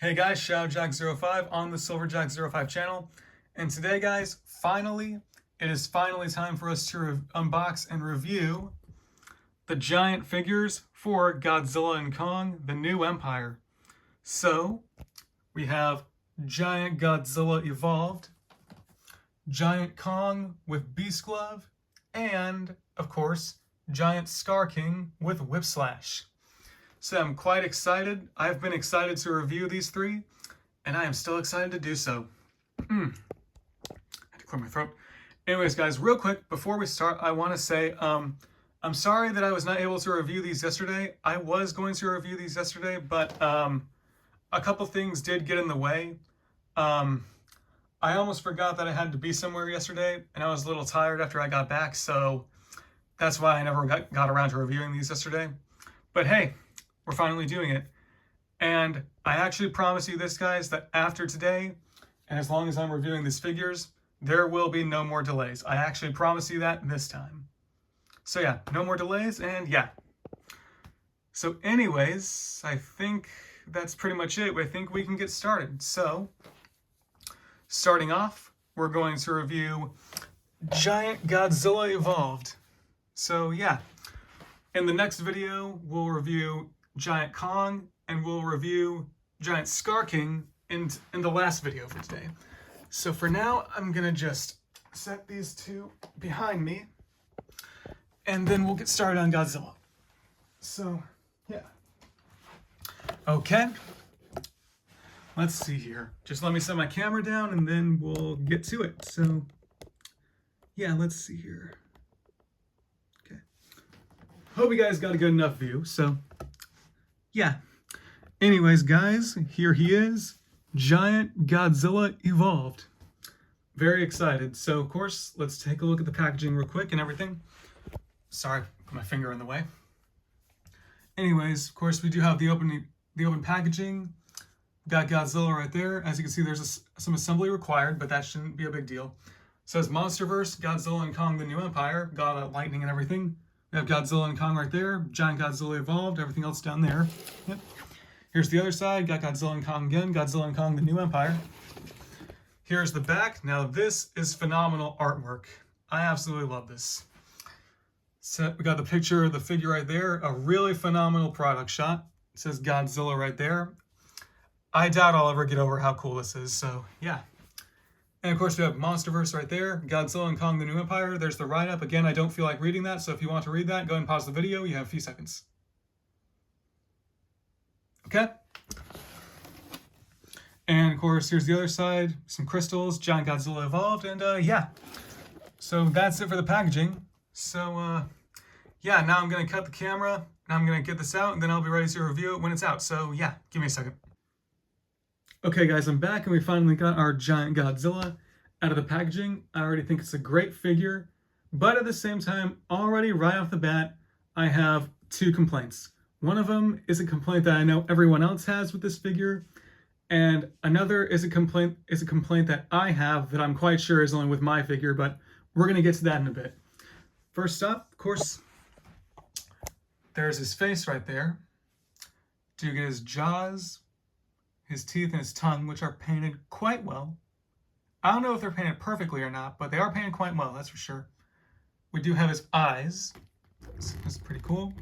Hey guys, ShadowJack05 on the SilverJack05 channel. And today guys, it is finally time for us to unbox and review the giant figures for Godzilla and Kong, the New Empire. So, we have Giant Godzilla Evolved, Giant Kong with Beast Glove, and, of course, Giant Scar King with Whip Slash. So I'm quite excited. I've been excited to review these three, and I am still excited to do so. I had to clear my throat. Anyways, guys, real quick, before we start, I want to say I'm sorry that I was not able to review these yesterday. I was going to review these yesterday, but a couple things did get in the way. I almost forgot that I had to be somewhere yesterday, and I was a little tired after I got back, so that's why I never got around to reviewing these yesterday. But hey, we're finally doing it. And I actually promise you this, guys, that after today, and as long as I'm reviewing these figures, there will be no more delays. I actually promise you that this time. So yeah, no more delays, and yeah. So anyways, I think that's pretty much it. I think we can get started. So, starting off, we're going to review Giant Godzilla Evolved. So yeah, in the next video, we'll review Giant Kong, and we'll review Giant Scar King in the last video for today. So for now, I'm gonna just set these two behind me, and then we'll get started on Godzilla. So, yeah. Okay. Let's see here. Just let me set my camera down, and then we'll get to it. So, yeah, let's see here. Okay. Hope you guys got a good enough view, so yeah. Anyways, guys, here he is, Giant Godzilla Evolved. Very excited. So, of course, let's take a look at the packaging real quick and everything. Sorry, put my finger in the way. Anyways, of course, we do have the open packaging. Got Godzilla right there. As you can see, there's some assembly required, but that shouldn't be a big deal. It says Monsterverse, Godzilla and Kong, the New Empire. Got that lightning and everything. We have Godzilla and Kong right there, Giant Godzilla Evolved, everything else down there. Yep. Here's the other side, got Godzilla and Kong again, Godzilla and Kong, the New Empire. Here's the back. Now this is phenomenal artwork. I absolutely love this. So we got the picture of the figure right there, a really phenomenal product shot. It says Godzilla right there. I doubt I'll ever get over how cool this is, so yeah. And of course we have Monsterverse right there, Godzilla and Kong the New Empire. There's the write-up. Again, I don't feel like reading that, so if you want to read that, go ahead and pause the video. You have a few seconds. Okay? And of course, here's the other side, some crystals, Giant Godzilla Evolved, and yeah. So that's it for the packaging. So yeah, now I'm gonna cut the camera, and I'm gonna get this out, and then I'll be ready to review it when it's out. So yeah, give me a second. Okay guys, I'm back and we finally got our Giant Godzilla out of the packaging. I already think it's a great figure, but at the same time, already right off the bat, I have two complaints. One of them is a complaint that I know everyone else has with this figure, and another is a complaint that I have that I'm quite sure is only with my figure, but we're gonna get to that in a bit. First up, of course, there's his face right there. Do you get his jaws, his teeth, and his tongue, which are painted quite well. I don't know if they're painted perfectly or not, but they are painted quite well, that's for sure. We do have his eyes. This is pretty cool.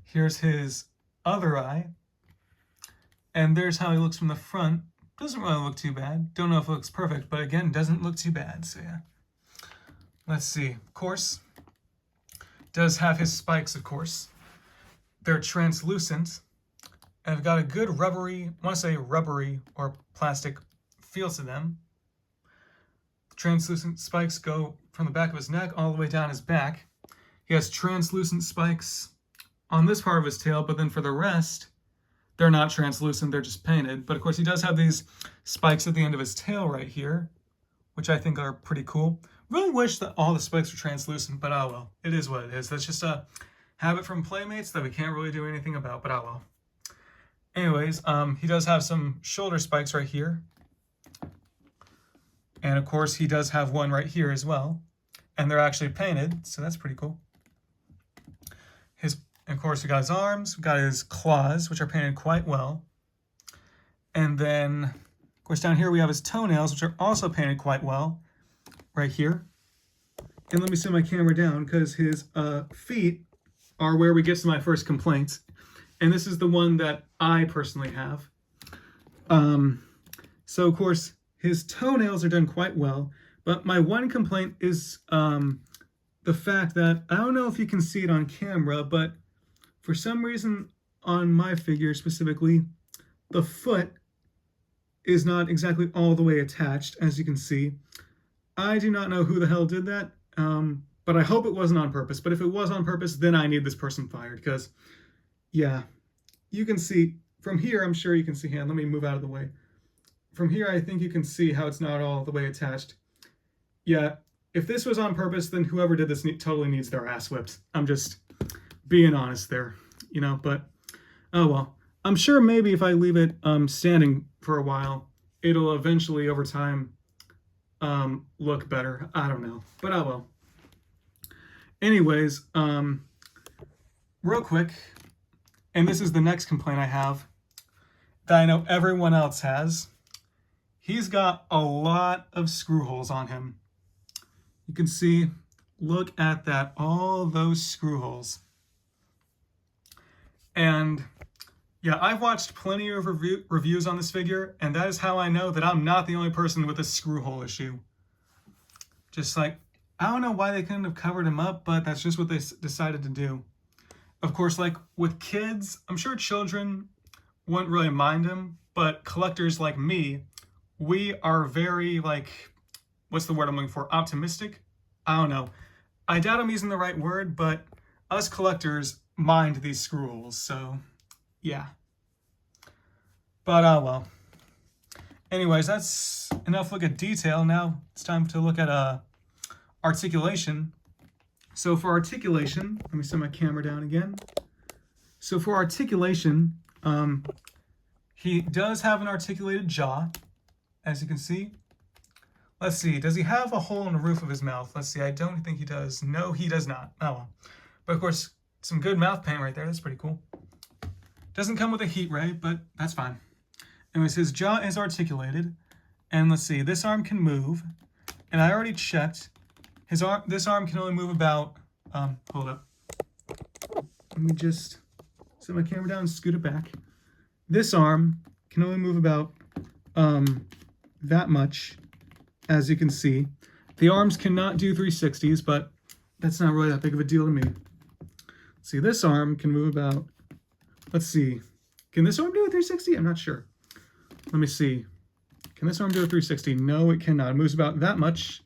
Here's his other eye. And there's how he looks from the front. Doesn't really look too bad. Don't know if it looks perfect, but again, doesn't look too bad, so yeah. Let's see. Of course, does have his spikes, of course. They're translucent. And have got a good rubbery, I want to say rubbery or plastic feel to them. Translucent spikes go from the back of his neck all the way down his back. He has translucent spikes on this part of his tail, but then for the rest, they're not translucent, they're just painted. But of course he does have these spikes at the end of his tail right here, which I think are pretty cool. Really wish that all the spikes were translucent, but oh well, it is what it is. That's just a habit from Playmates that we can't really do anything about, but oh well. Anyways, he does have some shoulder spikes right here. And of course, he does have one right here as well. And they're actually painted, so that's pretty cool. Of course, we got his arms, we got his claws, which are painted quite well. And then, of course, down here we have his toenails, which are also painted quite well, right here. And let me set my camera down because his feet are where we get to my first complaints. And this is the one that I personally have. So, of course, his toenails are done quite well. But my one complaint is the fact that, I don't know if you can see it on camera, but for some reason on my figure specifically, the foot is not exactly all the way attached, as you can see. I do not know who the hell did that, but I hope it wasn't on purpose. But if it was on purpose, then I need this person fired, because, yeah, you can see, from here, I'm sure you can see, hand, let me move out of the way. From here, I think you can see how it's not all the way attached. Yeah, if this was on purpose, then whoever did this totally needs their ass whipped. I'm just being honest there, you know, but, oh well. I'm sure maybe if I leave it standing for a while, it'll eventually, over time, look better. I don't know, but oh well. Anyways, real quick, and this is the next complaint I have that I know everyone else has. He's got a lot of screw holes on him. You can see, look at that, all those screw holes. And yeah, I've watched plenty of reviews on this figure, and that is how I know that I'm not the only person with a screw hole issue. Just like, I don't know why they couldn't have covered him up, but that's just what they decided to do. Of course, like with kids, I'm sure children wouldn't really mind him, but collectors like me, we are very, like, what's the word I'm looking for? Optimistic? I don't know. I doubt I'm using the right word, but us collectors mind these screw holes, so yeah. But well. Anyways, that's enough look at detail. Now it's time to look at articulation. So for articulation, let me set my camera down again. So for articulation, he does have an articulated jaw, as you can see. Let's see, does he have a hole in the roof of his mouth? Let's see, I don't think he does. No, he does not. Oh well. But of course, some good mouth paint right there. That's pretty cool. Doesn't come with a heat ray, but that's fine. Anyways, his jaw is articulated. And let's see, this arm can move. And I already checked. This arm can only move about, hold up. Let me just set my camera down and scoot it back. This arm can only move about that much, as you can see. The arms cannot do 360s, but that's not really that big of a deal to me. See, this arm can move about, let's see, can this arm do a 360? I'm not sure. Let me see. Can this arm do a 360? No, it cannot. It moves about that much.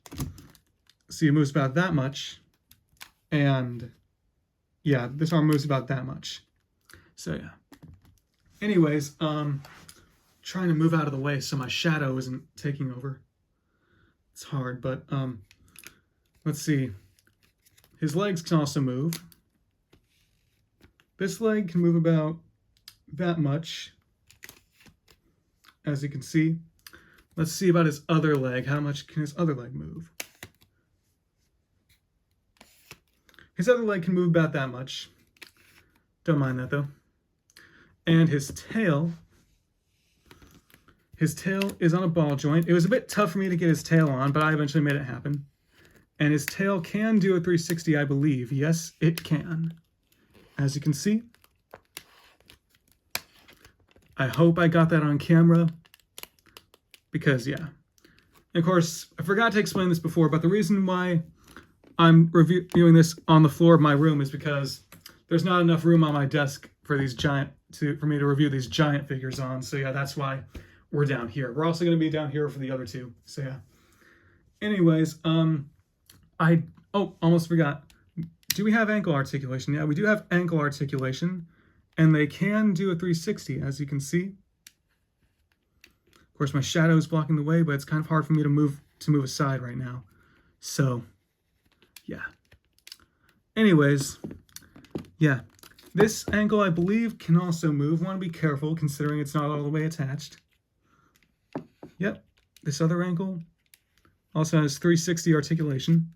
See, it moves about that much. And yeah, this arm moves about that much. So yeah. Anyways, trying to move out of the way so my shadow isn't taking over. It's hard, but let's see. His legs can also move. This leg can move about that much, as you can see. Let's see about his other leg. How much can his other leg move? His other leg can move about that much. Don't mind that, though. And his tail is on a ball joint. It was a bit tough for me to get his tail on, but I eventually made it happen. And his tail can do a 360, I believe. Yes, it can. As you can see. I hope I got that on camera. Because, yeah. And of course, I forgot to explain this before, but the reason why I'm reviewing this on the floor of my room is because there's not enough room on my desk for these for me to review these giant figures on. So yeah, that's why we're down here. We're also going to be down here for the other two. So yeah. Anyways, almost forgot. Do we have ankle articulation? Yeah, we do have ankle articulation, and they can do a 360, as you can see. Of course, my shadow is blocking the way, but it's kind of hard for me to move aside right now. So, yeah. Anyways, yeah. This ankle, I believe, can also move. Want to be careful, considering it's not all the way attached. Yep. This other ankle also has 360 articulation,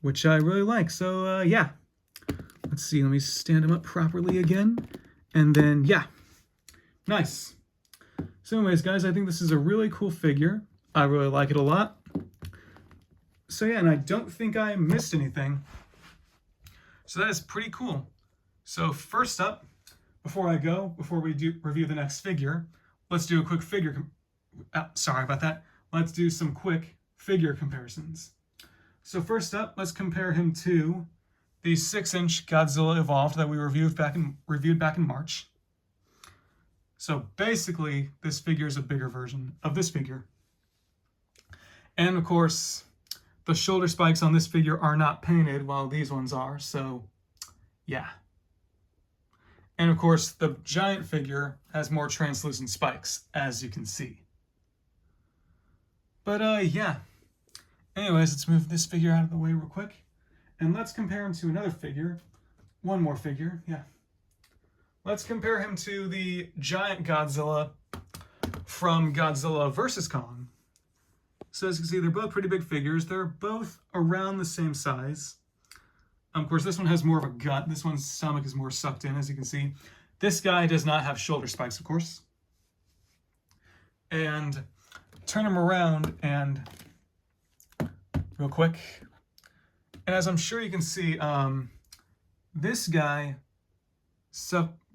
which I really like. So, yeah. Let's see. Let me stand him up properly again. And then, yeah. Nice. So anyways, guys, I think this is a really cool figure. I really like it a lot. So yeah, and I don't think I missed anything. So that is pretty cool. So first up, before we do review the next figure, let's do a quick sorry about that. Let's do some quick figure comparisons. So first up, let's compare him to the 6-inch Godzilla Evolved that we reviewed back in March. So basically, this figure is a bigger version of this figure. And of course, the shoulder spikes on this figure are not painted while these ones are, so yeah. And of course, the giant figure has more translucent spikes, as you can see. But yeah. Anyways, let's move this figure out of the way real quick. And let's compare him to another figure. One more figure, yeah. Let's compare him to the giant Godzilla from Godzilla vs. Kong. So as you can see, they're both pretty big figures. They're both around the same size. Of course, this one has more of a gut. This one's stomach is more sucked in, as you can see. This guy does not have shoulder spikes, of course. And turn him around and real quick. And as I'm sure you can see, this guy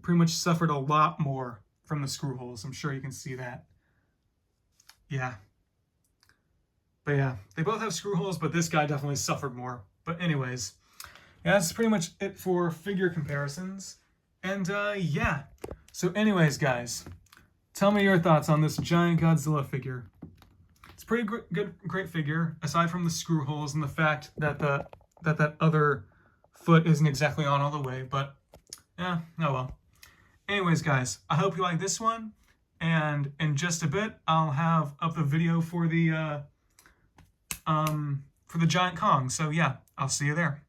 pretty much suffered a lot more from the screw holes. I'm sure you can see that. Yeah. But yeah, they both have screw holes, but this guy definitely suffered more. But anyways, yeah, that's pretty much it for figure comparisons. And yeah. So anyways, guys, tell me your thoughts on this giant Godzilla figure. It's a pretty great figure, aside from the screw holes and the fact that that other foot isn't exactly on all the way, but yeah, oh well. Anyways, guys, I hope you like this one, and in just a bit, I'll have up the video for the giant Kong. So yeah, I'll see you there.